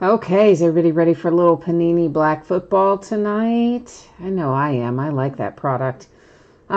Okay, is everybody ready for a little Panini Black football tonight? I know I am. I like that product. You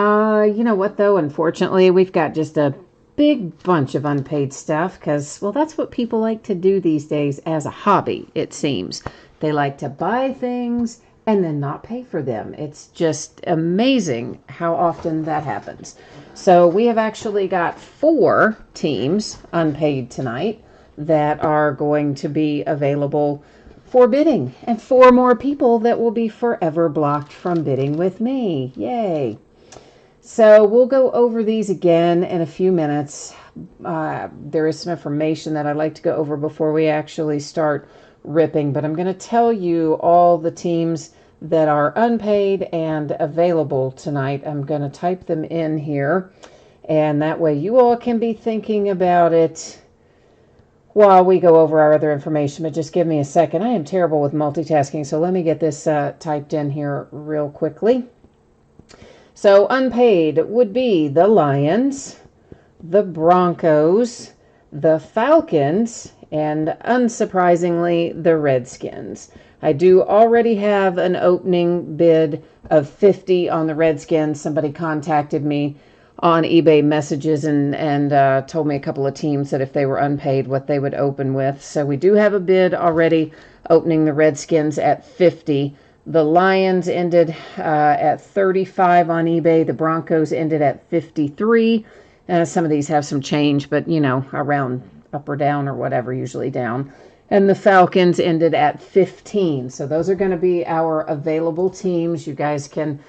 know what though? Unfortunately, we've got just a big bunch of unpaid stuff because, well, that's what people like to do these days as a hobby, it seems. They like to buy things and then not pay for them. It's just amazing how often that happens. So we have actually got 4 teams unpaid tonight that are going to be available for bidding, and 4 more people that will be forever blocked from bidding with me. Yay! So we'll go over these again in a few minutes. There is some information that I'd like to go over before we actually start ripping, but I'm going to tell you all the teams that are unpaid and available tonight. I'm going to type them in here, and that way you all can be thinking about it while we go over our other information. But just give me a second. I am terrible with multitasking, so let me get this typed in here real quickly. So unpaid would be the Lions, the Broncos, the Falcons, and unsurprisingly, the Redskins. I do already have an opening bid of 50 on the Redskins. Somebody contacted me on eBay messages and told me a couple of teams that if they were unpaid, what they would open with. So we do have a bid already opening the Redskins at 50. The Lions ended at 35 on eBay. The Broncos ended at 53. Some of these have some change, but, you know, around up or down or whatever, usually down. And the Falcons ended at 15. So those are going to be our available teams. You guys can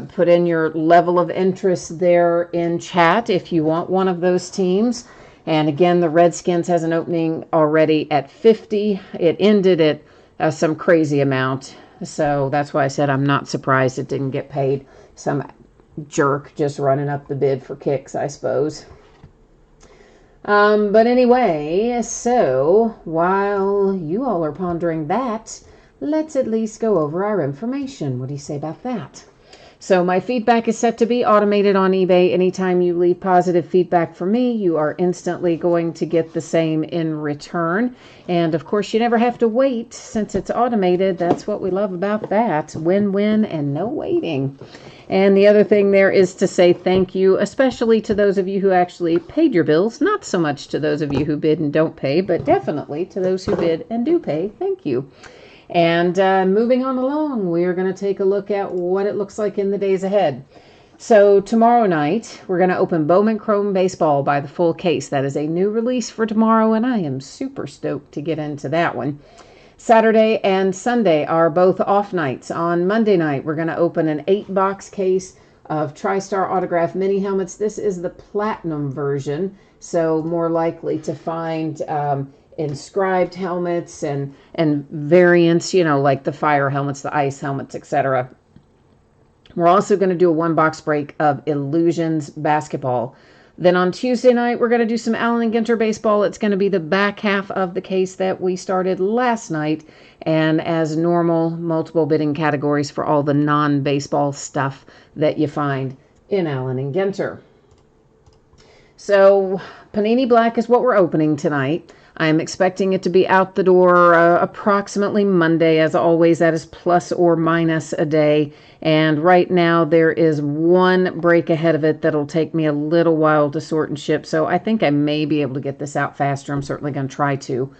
put in your level of interest there in chat if you want one of those teams. And again, the Redskins has an opening already at 50. It ended at some crazy amount. So that's why I said I'm not surprised it didn't get paid. Some jerk just running up the bid for kicks, I suppose. But anyway, so while you all are pondering that, let's at least go over our information. What do you say about that? So my feedback is set to be automated on eBay. Anytime you leave positive feedback for me, you are instantly going to get the same in return. And of course, you never have to wait since it's automated. That's what we love about that. Win-win and no waiting. And the other thing there is to say thank you, especially to those of you who actually paid your bills. Not so much to those of you who bid and don't pay, but definitely to those who bid and do pay. Thank you. And moving on along, we are going to take a look at what it looks like in the days ahead. So tomorrow night, we're going to open Bowman Chrome Baseball by the full case. That is a new release for tomorrow, and I am super stoked to get into that one. Saturday and Sunday are both off nights. On Monday night, we're going to open an 8-box case of TriStar Autograph mini helmets. This is the platinum version, so more likely to find inscribed helmets and variants, you know, like the fire helmets, the ice helmets, etc. We're also going to do a 1-box break of Illusions basketball. Then on Tuesday night, we're going to do some Allen & Ginter baseball. It's going to be the back half of the case that we started last night. And as normal, multiple bidding categories for all the non-baseball stuff that you find in Allen & Ginter. So Panini Black is what we're opening tonight. I'm expecting it to be out the door approximately Monday. As always, that is plus or minus a day. And right now there is 1 break ahead of it that'll take me a little while to sort and ship. So I think I may be able to get this out faster. I'm certainly going to try to.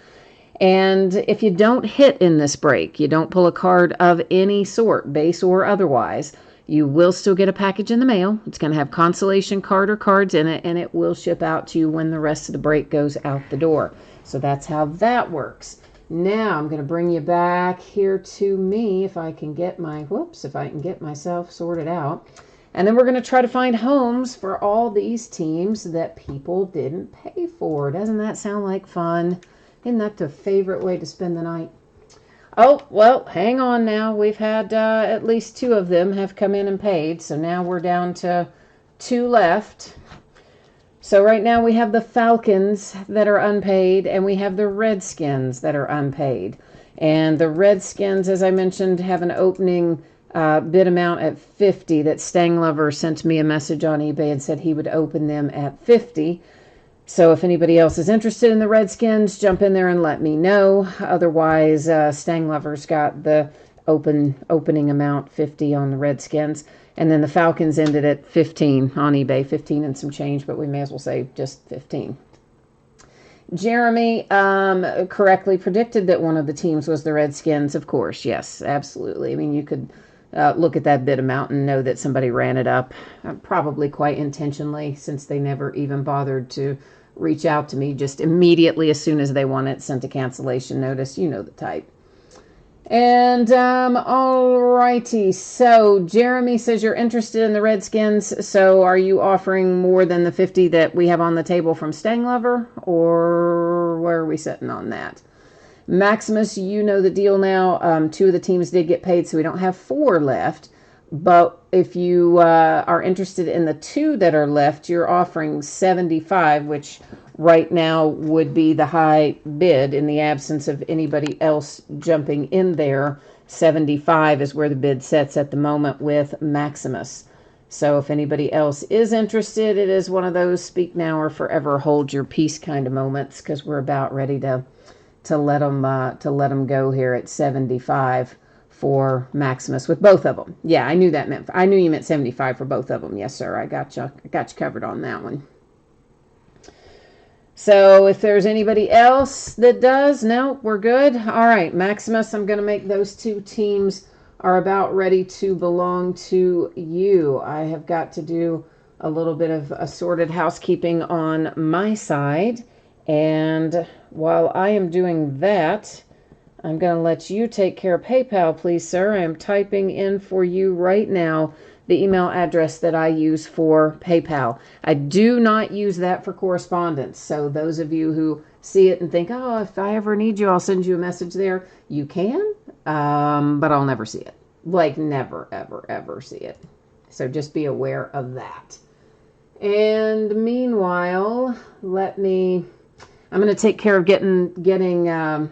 And if you don't hit in this break, you don't pull a card of any sort, base or otherwise, you will still get a package in the mail. It's going to have consolation card or cards in it, and it will ship out to you when the rest of the break goes out the door. So that's how that works. Now I'm going to bring you back here to me if I can get myself sorted out. And then we're going to try to find homes for all these teams that people didn't pay for. Doesn't that sound like fun? Isn't that the favorite way to spend the night? Oh, well, hang on now. We've had at least 2 of them have come in and paid. So now we're down to 2 left. So right now we have the Falcons that are unpaid, and we have the Redskins that are unpaid. And the Redskins, as I mentioned, have an opening bid amount at 50 that Stang Lover sent me a message on eBay and said he would open them at 50. So if anybody else is interested in the Redskins, jump in there and let me know. Otherwise, Stang Lover's got the opening amount 50 on the Redskins. And then the Falcons ended at 15 on eBay, 15 and some change, but we may as well say just 15. Jeremy correctly predicted that one of the teams was the Redskins, of course. Yes, absolutely. I mean, you could look at that bid amount and know that somebody ran it up, probably quite intentionally, since they never even bothered to reach out to me. Just immediately, as soon as they won it, sent a cancellation notice. You know the type. And alrighty, so Jeremy says you're interested in the Redskins. So are you offering more than the 50 that we have on the table from Stang Lover, or where are we sitting on that? Maximus, you know the deal now. 2 of the teams did get paid, so we don't have 4 left. But if you are interested in the 2 that are left, you're offering 75, which right now would be the high bid in the absence of anybody else jumping in there. 75 is where the bid sets at the moment with Maximus. So if anybody else is interested, it is one of those speak now or forever hold your peace kind of moments, because we're about ready to let them go here at 75 for Maximus with both of them. Yeah, I knew you meant 75 for both of them. Yes, sir. I got you covered on that one. So if there's anybody else that does, no, we're good. All right, Maximus, I'm going to make those 2 teams are about ready to belong to you. I have got to do a little bit of assorted housekeeping on my side. And while I am doing that, I'm going to let you take care of PayPal, please, sir. I am typing in for you right now the email address that I use for PayPal. I do not use that for correspondence. So those of you who see it and think, oh, if I ever need you, I'll send you a message there. You can, but I'll never see it. Like never, ever, ever see it. So just be aware of that. And meanwhile, I'm going to take care of getting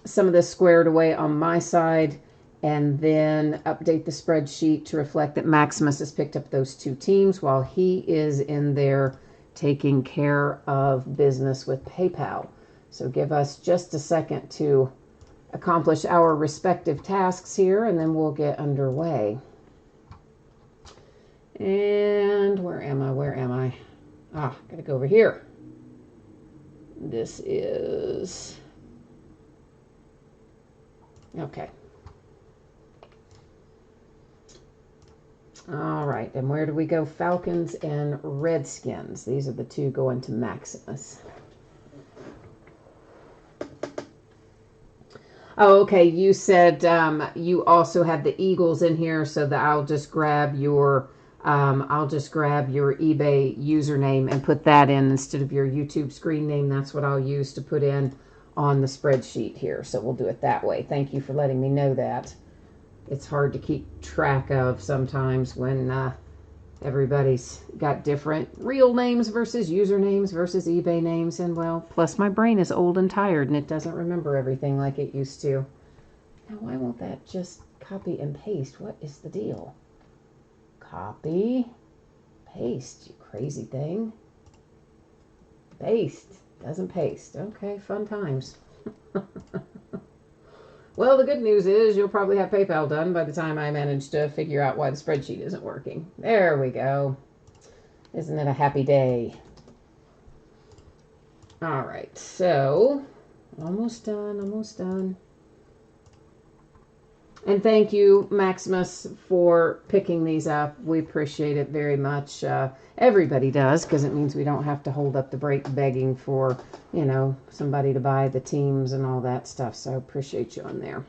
some of this squared away on my side, and then update the spreadsheet to reflect that Maximus has picked up those 2 teams while he is in there taking care of business with PayPal. So give us just a second to accomplish our respective tasks here, and then we'll get underway. And where am I? Gotta go over here. This is... Okay. All right, and where do we go? Falcons and Redskins. These are the 2 going to Maximus. Oh, okay. You said you also had the Eagles in here, so that I'll just grab your eBay username and put that in instead of your YouTube screen name. That's what I'll use to put in on the spreadsheet here. So we'll do it that way. Thank you for letting me know that. It's hard to keep track of sometimes when everybody's got different real names versus usernames versus eBay names. And well, plus my brain is old and tired and it doesn't remember everything like it used to. Now, why won't that just copy and paste? What is the deal? Copy, paste, you crazy thing. Paste, doesn't paste. Okay, fun times. Well, the good news is you'll probably have PayPal done by the time I manage to figure out why the spreadsheet isn't working. There we go. Isn't it a happy day? All right, so almost done. And thank you, Maximus, for picking these up. We appreciate it very much. Everybody does, because it means we don't have to hold up the brake begging for, somebody to buy the teams and all that stuff. So I appreciate you on there.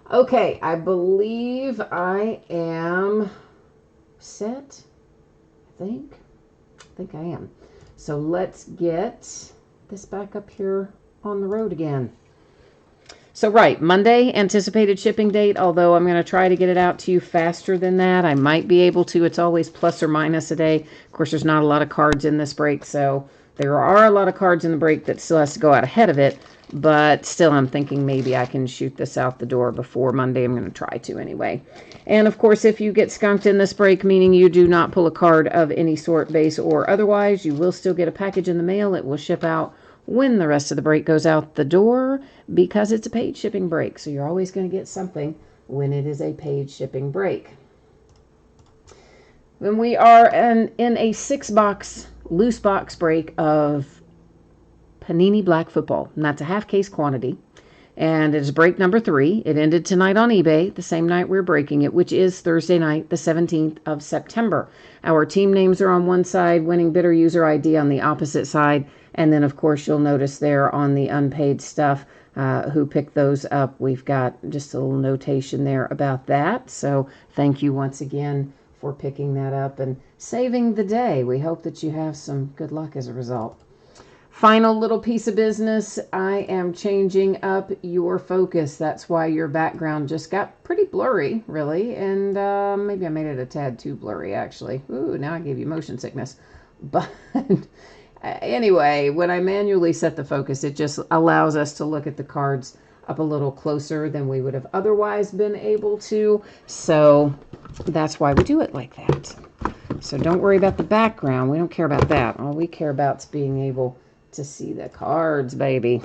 Okay, I believe I am set. I think I am. So let's get this back up here on the road again. So right, Monday, anticipated shipping date, although I'm going to try to get it out to you faster than that. I might be able to. It's always plus or minus a day. Of course, there's not a lot of cards in this break, so There are a lot of cards in the break that still has to go out ahead of it, but still I'm thinking maybe I can shoot this out the door before Monday. I'm going to try to anyway. And of course, if you get skunked in this break, meaning you do not pull a card of any sort, base or otherwise, you will still get a package in the mail. It will ship out when the rest of the break goes out the door because it's a paid shipping break. So you're always going to get something when it is a paid shipping break. Then we are in a 6-box, loose box break of Panini Black Football. And that's a half-case quantity. And it's break number 3. It ended tonight on eBay, the same night we're breaking it, which is Thursday night, the 17th of September. Our team names are on one side, winning bidder user ID on the opposite side. And then, of course, you'll notice there on the unpaid stuff who picked those up. We've got just a little notation there about that. So thank you once again for picking that up and saving the day. We hope that you have some good luck as a result. Final little piece of business. I am changing up your focus. That's why your background just got pretty blurry, really. And maybe I made it a tad too blurry, actually. Ooh, now I gave you motion sickness. But anyway, when I manually set the focus, it just allows us to look at the cards up a little closer than we would have otherwise been able to. So that's why we do it like that. So don't worry about the background. We don't care about that. All we care about is being able to see the cards, baby.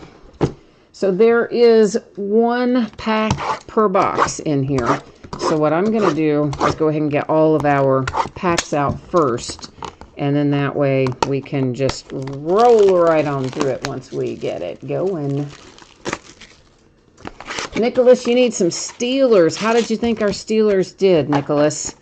So there is 1 pack per box in here. So what I'm going to do is go ahead and get all of our packs out first. And then that way we can just roll right on through it once we get it going. Nicholas, you need some Steelers. How did you think our Steelers did, Nicholas?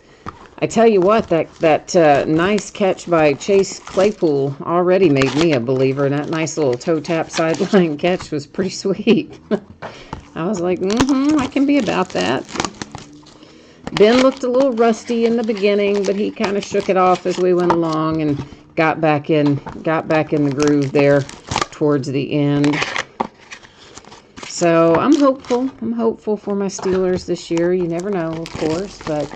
I tell you what, that nice catch by Chase Claypool already made me a believer. That nice little toe tap sideline catch was pretty sweet. I was like, I can be about that. Ben looked a little rusty in the beginning, but he kind of shook it off as we went along and got back in the groove there towards the end. So I'm hopeful. I'm hopeful for my Steelers this year. You never know, of course, but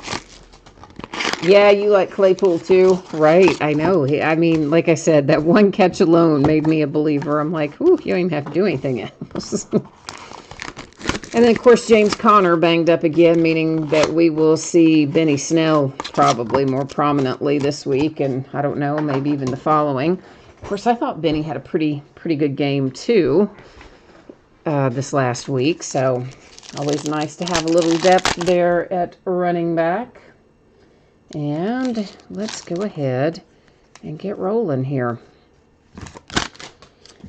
yeah, you like Claypool too, right? I know. I mean, like I said, that one catch alone made me a believer. I'm like, ooh, you don't even have to do anything else. And then, of course, James Conner banged up again, meaning that we will see Benny Snell probably more prominently this week, and I don't know, maybe even the following. Of course, I thought Benny had a pretty good game too this last week, so always nice to have a little depth there at running back. And let's go ahead and get rolling here.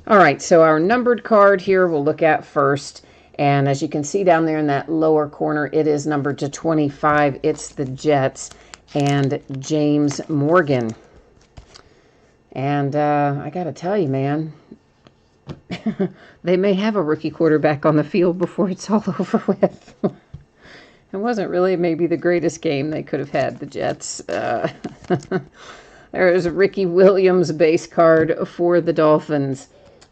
All right, so our numbered card here we'll look at first. And as you can see down there in that lower corner, it is numbered to 25. It's the Jets and James Morgan. And I got to tell you, man, they may have a rookie quarterback on the field before it's all over with. It wasn't really maybe the greatest game they could have had, the Jets. There is a Ricky Williams base card for the Dolphins.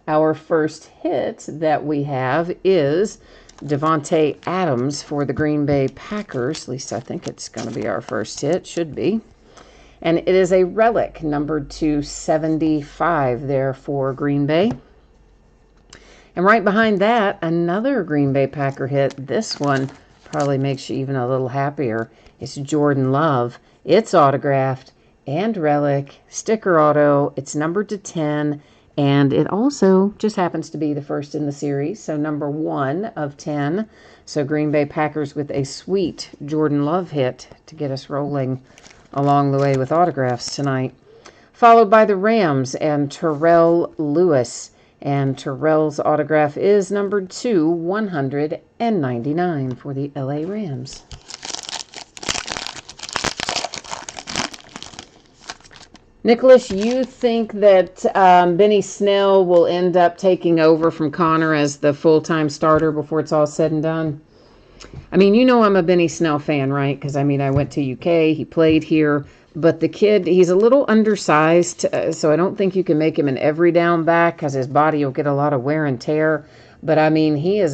Our first hit that we have is Devontae Adams for the Green Bay Packers. At least I think it's going to be our first hit. Should be. And it is a relic numbered to 75 there for Green Bay. And right behind that, another Green Bay Packer hit. This one probably makes you even a little happier. It's Jordan Love. It's autographed and relic, sticker auto. It's numbered to 10. And it also just happens to be the first in the series, so number 1 of 10. So Green Bay Packers with a sweet Jordan Love hit to get us rolling along the way with autographs tonight. Followed by the Rams and Terrell Lewis. And Terrell's autograph is numbered to 199 for the LA Rams. Nicholas, you think that Benny Snell will end up taking over from Conner as the full-time starter before it's all said and done? I mean, you know I'm a Benny Snell fan, right? Because, I mean, I went to UK, he played here, but the kid, he's a little undersized, so I don't think you can make him an every down back because his body will get a lot of wear and tear. But, I mean, he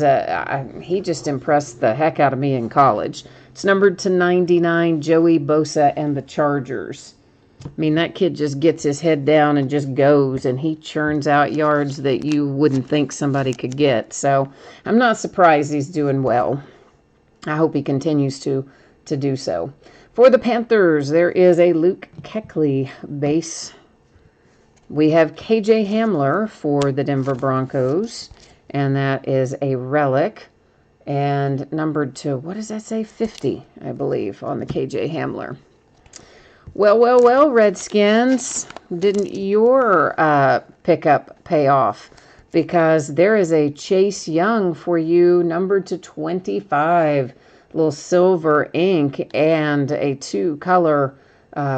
just impressed the heck out of me in college. It's numbered to 99, Joey Bosa and the Chargers. I mean, that kid just gets his head down and just goes, and he churns out yards that you wouldn't think somebody could get. So I'm not surprised he's doing well. I hope he continues to do so. For the Panthers, there is a Luke Kuechly base. We have KJ Hamler for the Denver Broncos, and that is a relic. And numbered to, what does that say? 50, I believe, on the KJ Hamler. Well, Redskins, didn't your pickup pay off? Because there is a Chase Young for you, numbered to 25. Little silver ink and a 2-color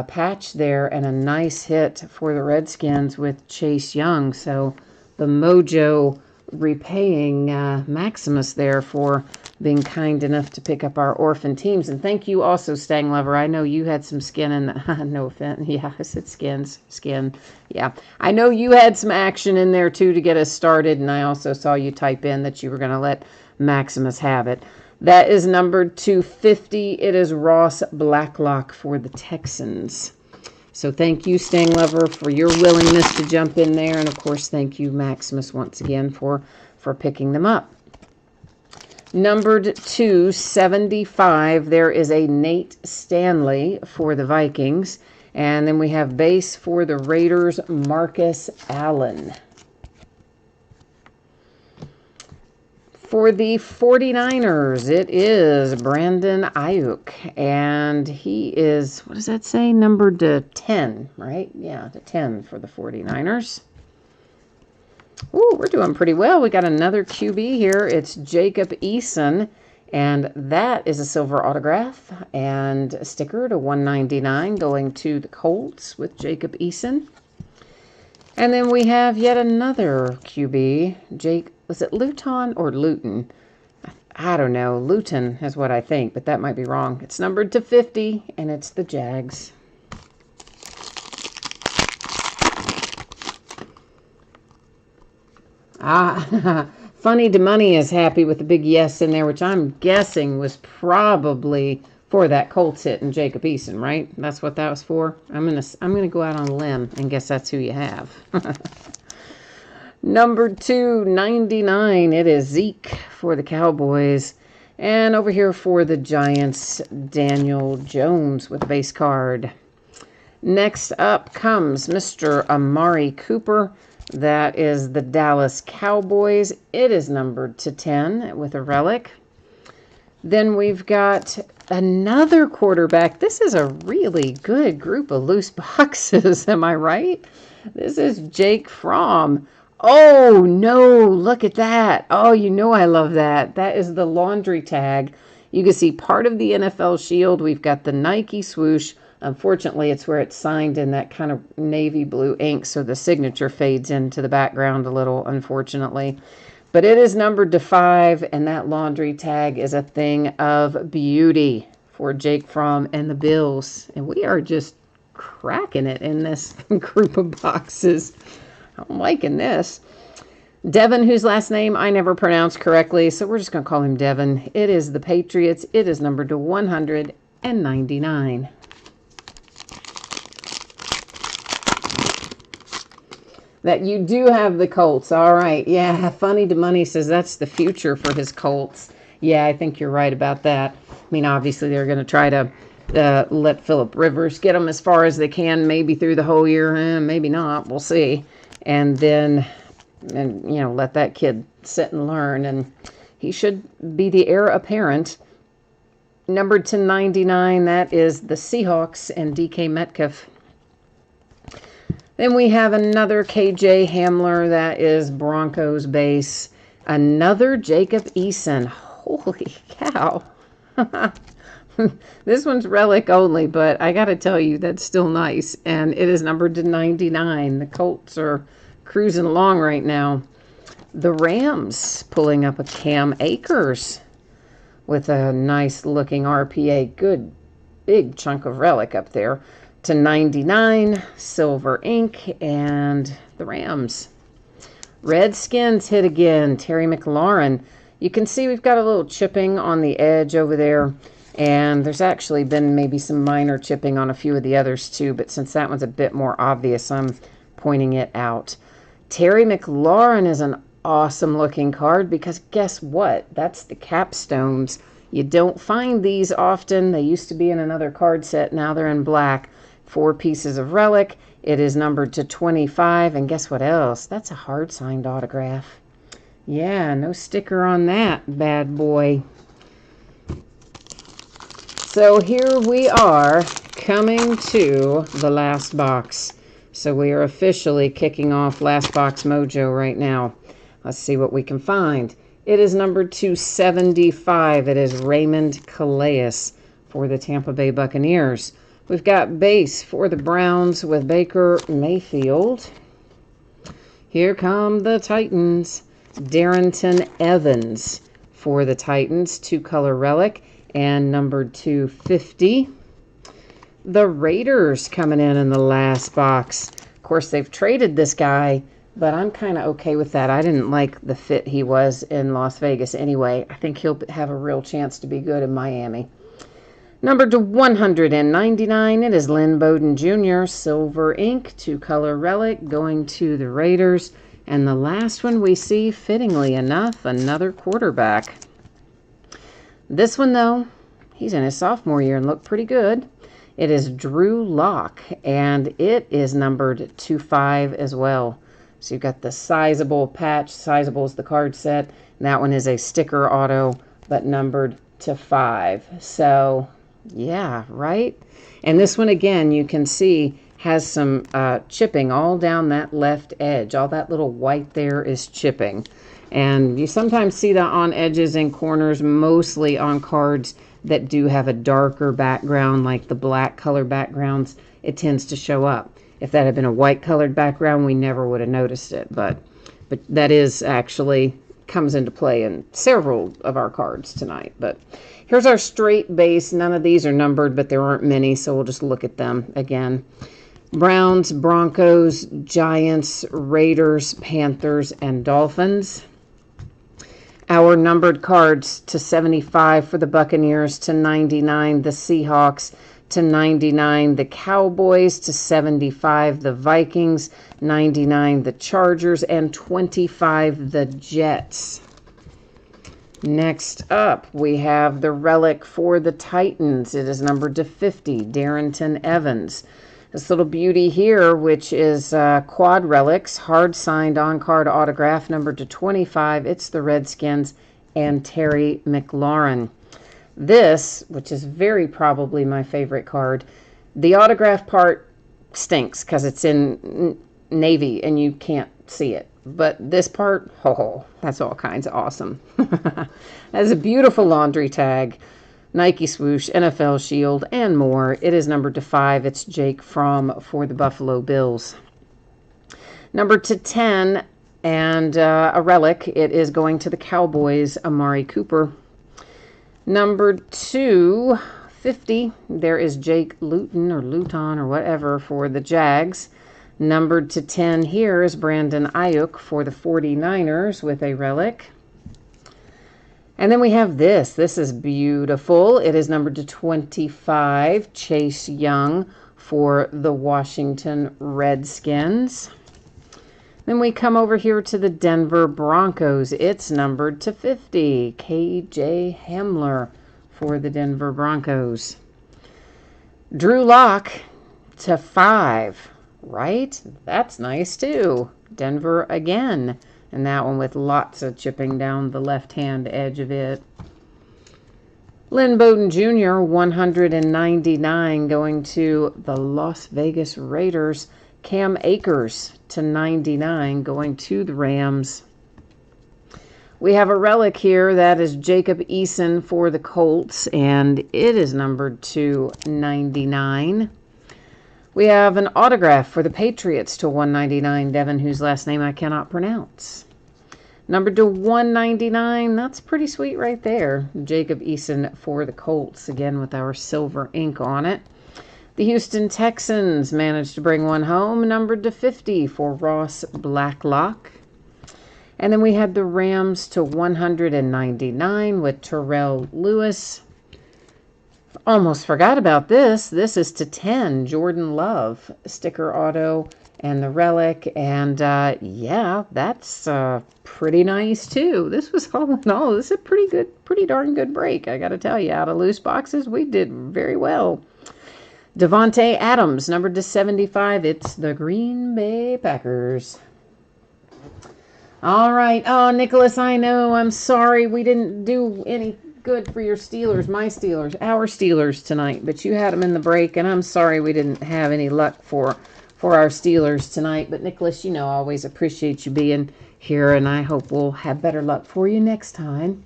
patch there, and a nice hit for the Redskins with Chase Young. So the mojo repaying Maximus there for being kind enough to pick up our orphan teams. And thank you also, Stang Lover. I know you had some skin in the, no offense. Yeah, I said skin. Yeah, I know you had some action in there too to get us started. And I also saw you type in that you were going to let Maximus have it. That is numbered to 50. It is Ross Blacklock for the Texans. So thank you, Stang Lover, for your willingness to jump in there. And, of course, thank you, Maximus, once again for picking them up. Numbered to 75, there is a Nate Stanley for the Vikings. And then we have base for the Raiders, Marcus Allen. For the 49ers, it is Brandon Ayuk, and he is, what does that say, numbered to 10, right? Yeah, to 10 for the 49ers. Ooh, we're doing pretty well. We got another QB here. It's Jacob Eason, and that is a silver autograph and a sticker to 199 going to the Colts with Jacob Eason. And then we have yet another QB, was it Luton or Luton? I don't know. Luton is what I think, but that might be wrong. It's numbered to 50, and it's the Jags. Funny to Money is happy with the big yes in there, which I'm guessing was probably for that Colts hit and Jacob Eason, right? That's what that was for. I'm gonna go out on a limb and guess that's who you have. Number 299, it is Zeke for the Cowboys. And over here for the Giants, Daniel Jones with a base card. Next up comes Mr. Amari Cooper. That is the Dallas Cowboys. It is numbered to 10 with a relic. Then we've got another quarterback. This is a really good group of loose boxes, am I right? This is Jake Fromm. Oh, no, look at that. Oh, you know I love that. That is the laundry tag. You can see part of the NFL shield. We've got the Nike swoosh. Unfortunately, it's where it's signed in that kind of navy blue ink, so the signature fades into the background a little, unfortunately. But it is numbered to 5, and that laundry tag is a thing of beauty for Jake Fromm and the Bills. And we are just cracking it in this group of boxes. I'm liking this. Devin, whose last name I never pronounced correctly, so we're just going to call him Devin. It is the Patriots. It is numbered to 199. That you do have the Colts. All right. Yeah, Funny to Money says that's the future for his Colts. Yeah, I think you're right about that. I mean, obviously they're going to try to let Phillip Rivers get them as far as they can, maybe through the whole year. Maybe not. We'll see. And then, let that kid sit and learn. And he should be the heir apparent. Numbered to 99, that is the Seahawks and DK Metcalf. Then we have another KJ Hamler. That is Broncos base. Another Jacob Eason. Holy cow. This one's relic only, but I got to tell you, that's still nice. And it is numbered to 99. The Colts are cruising along right now. The Rams pulling up a Cam Akers with a nice looking RPA. Good big chunk of relic up there. To 99, silver ink, and the Rams. Redskins hit again. Terry McLaurin. You can see we've got a little chipping on the edge over there. And there's actually been maybe some minor chipping on a few of the others too, but since that one's a bit more obvious, I'm pointing it out. Terry McLaurin is an awesome looking card because guess what? That's the capstones. You don't find these often. They used to be in another card set. Now they're in black. 4 pieces of relic. It is numbered to 25. And guess what else? That's a hard signed autograph. Yeah, no sticker on that bad boy. So here we are coming to the last box. So we are officially kicking off Last Box Mojo right now. Let's see what we can find. It is numbered to 75. It is Raymond Calais for the Tampa Bay Buccaneers. We've got base for the Browns with Baker Mayfield. Here come the Titans. Darrington Evans for the Titans, 2-color relic and numbered to 50. The Raiders coming in the last box. Of course, they've traded this guy, but I'm kind of okay with that. I didn't like the fit he was in Las Vegas anyway. I think he'll have a real chance to be good in Miami. Numbered to 199, it is Lynn Bowden Jr., silver ink, 2-color relic, going to the Raiders. And the last one we see, fittingly enough, another quarterback. This one, though, he's in his sophomore year and looked pretty good. It is Drew Lock, and it is numbered to 5 as well. So you've got the sizable patch. Sizable is the card set. And that one is a sticker auto, but numbered to 5. So, yeah, right? And this one, again, you can see has some chipping all down that left edge. All that little white there is chipping. And you sometimes see that on edges and corners, mostly on cards that do have a darker background, like the black color backgrounds. It tends to show up. If that had been a white colored background, we never would have noticed it. But that is actually comes into play in several of our cards tonight. But here's our straight base. None of these are numbered, but there aren't many, so we'll just look at them again. Browns, Broncos, Giants, Raiders, Panthers, and Dolphins. Our numbered cards to 75 for the Buccaneers, to 99 the Seahawks, to 99 the Cowboys, to 75 the Vikings, 99 the Chargers, and 25 the Jets. Next up, we have the relic for the Titans. It is numbered to 50, Darrington Evans. This little beauty here, which is quad relics, hard signed on-card autograph, numbered to 25. It's the Redskins and Terry McLaurin. This, which is very probably my favorite card, the autograph part stinks because it's in navy and you can't see it. But this part, oh, that's all kinds of awesome. That's a beautiful laundry tag. Nike swoosh, NFL shield, and more. It is numbered to 5. It's Jake Fromm for the Buffalo Bills. Numbered to 10, and a relic. It is going to the Cowboys, Amari Cooper. Numbered to 50, there is Jake Luton or Luton or whatever for the Jags. Numbered to 10 here is Brandon Ayuk for the 49ers with a relic. And then we have this. This is beautiful. It is numbered to 25, Chase Young for the Washington Redskins. Then we come over here to the Denver Broncos. It's numbered to 50, KJ Hamler for the Denver Broncos. Drew Lock to 5, right? That's nice too. Denver again. And that one with lots of chipping down the left-hand edge of it. Lynn Bowden Jr., 199, going to the Las Vegas Raiders. Cam Akers to 99, going to the Rams. We have a relic here. That is Jacob Eason for the Colts, and it is numbered to 99. We have an autograph for the Patriots to 199, Devin, whose last name I cannot pronounce. Numbered to 199, that's pretty sweet right there. Jacob Eason for the Colts, again with our silver ink on it. The Houston Texans managed to bring one home, numbered to 50 for Ross Blacklock. And then we had the Rams to 199 with Terrell Lewis. Almost forgot about this. This is to 10, Jordan Love, sticker auto and the relic. And yeah, that's pretty nice too. This was all in all, this is a pretty darn good break. I got to tell you, out of loose boxes, we did very well. Devontae Adams, numbered to 75. It's the Green Bay Packers. All right. Oh, Nicholas, I know. I'm sorry we didn't do any good for your Steelers, my Steelers, our Steelers tonight. But you had them in the break, and I'm sorry we didn't have any luck for our Steelers tonight. But, Nicholas, I always appreciate you being here, and I hope we'll have better luck for you next time.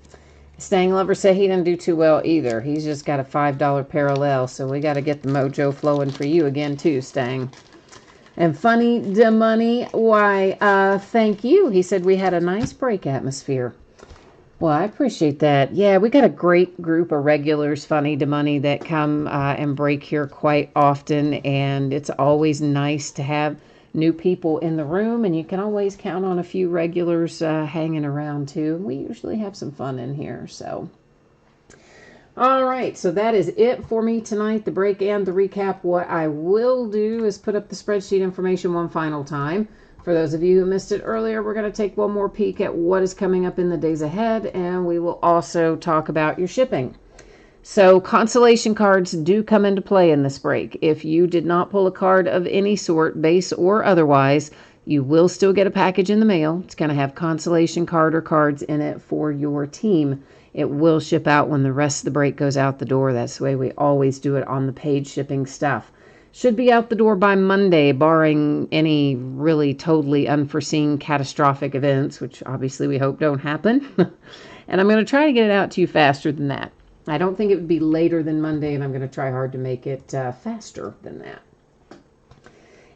Stang Lover said he didn't do too well either. He's just got a $5 parallel, so we got to get the mojo flowing for you again too, Stang. And Funny Da Money, why, thank you. He said we had a nice break atmosphere. Well, I appreciate that. Yeah, we got a great group of regulars, Funny Da Money, that come and break here quite often, and it's always nice to have new people in the room, and you can always count on a few regulars hanging around too. We usually have some fun in here, so. All right, so that is it for me tonight, the break and the recap. What I will do is put up the spreadsheet information one final time. For those of you who missed it earlier, we're going to take one more peek at what is coming up in the days ahead, and we will also talk about your shipping. So consolation cards do come into play in this break. If you did not pull a card of any sort, base or otherwise, you will still get a package in the mail. It's going to have consolation card or cards in it for your team. It will ship out when the rest of the break goes out the door. That's the way we always do it on the paid shipping stuff. Should be out the door by Monday, barring any really totally unforeseen catastrophic events, which obviously we hope don't happen. And I'm going to try to get it out to you faster than that. I don't think it would be later than Monday, and I'm going to try hard to make it faster than that.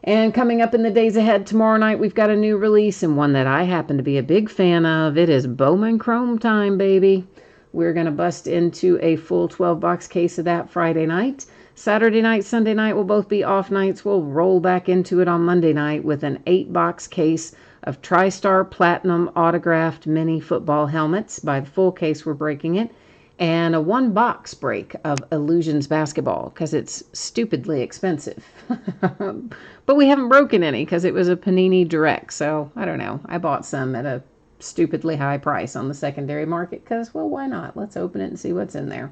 And coming up in the days ahead tomorrow night, we've got a new release, and one that I happen to be a big fan of. It is Bowman Chrome time, baby. We're going to bust into a full 12-box case of that Friday night. Saturday night, Sunday night will both be off nights. We'll roll back into it on Monday night with an 8-box case of TriStar Platinum autographed mini football helmets. By the full case, we're breaking it. And a 1-box break of Illusions basketball because it's stupidly expensive. But we haven't broken any because it was a Panini Direct. So, I don't know. I bought some at a stupidly high price on the secondary market because, well, why not? Let's open it and see what's in there.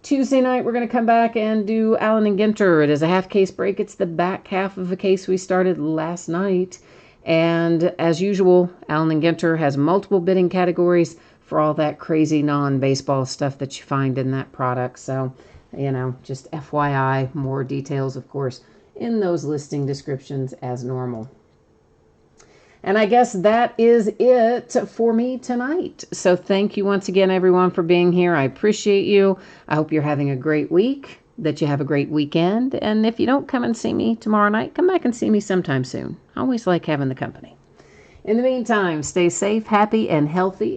Tuesday night, we're going to come back and do Allen and Ginter. It is a half-case break. It's the back half of a case we started last night. And as usual, Allen and Ginter has multiple bidding categories for all that crazy non-baseball stuff that you find in that product. So, just FYI, more details, of course, in those listing descriptions as normal. And I guess that is it for me tonight. So thank you once again, everyone, for being here. I appreciate you. I hope you're having a great week, that you have a great weekend. And if you don't come and see me tomorrow night, come back and see me sometime soon. I always like having the company. In the meantime, stay safe, happy, and healthy.